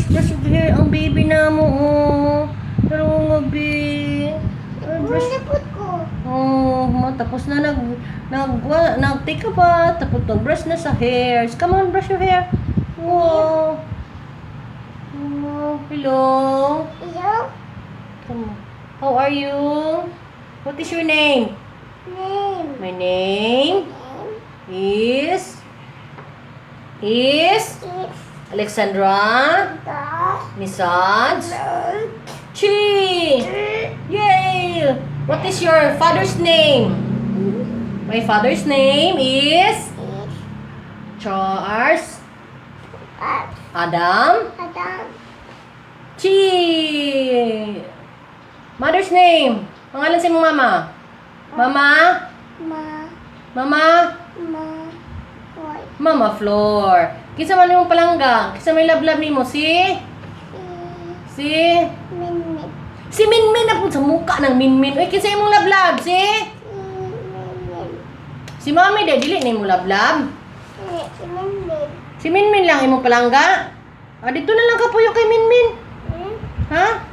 brush of hair ang baby na mo. Oh. Pero nga, babe. Brush. Tapos na nag-take a bath. Tapos nag-brush na sa hairs. Come on, brush your hair. Wow. Hello. Hello? Come on. How are you? What is your name? My name is Alexandra Nisaj Chi. Yay! What is your father's name? My father's name is Charles Adam Chi. Mother's name. Pangalan sa mong mama? Mama Flor. Kisa man yung palangga? Kisa may lablab ni mo? Si Minmin na po sa mukha ng Minmin. Uy, kisa yung lablab? Si Mami dili na yung lablab? Si Minmin lang yung palangga? Dito na lang kapuyo kay Minmin. Ha?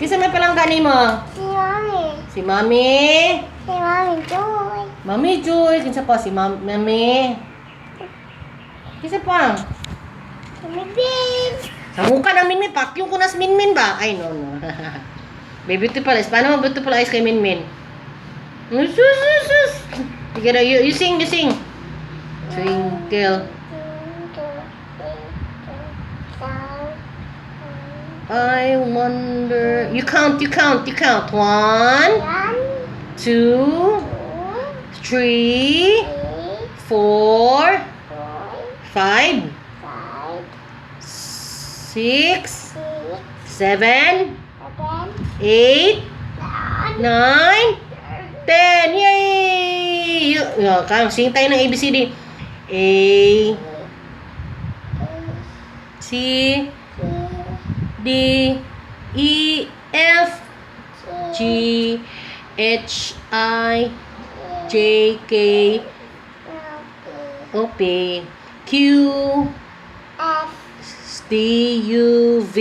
Kisa may palangga ni mo? Si Mami. Joy. Mami Joy. Kinsa pa si Mami? Kinsa pa? Minmin. Sa mukha ng Minmin. Pakyong ko na si Minmin ba? Ay, no. Baby, beautiful eyes. Paano mo beautiful eyes kay Minmin? Sus. Sige na, you sing. Twinkle. I wonder. You count. 1, 2, 3, 4, 5, 6, 7, 8, 9, 10. Yay! Sing tayo ng ABCD. A, C, D, E, F, G, H, I, J, K, O, P, Q, T, U, V,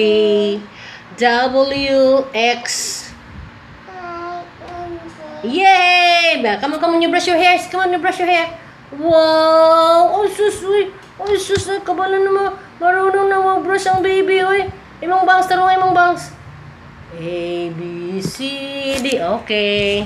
W, X. Yay! Come on, you brush your hair. Wow! Oh, sus, kabala naman. Marunong na mag-brush ang baby, oy. Imong bangs, A, B, C, D. Okay.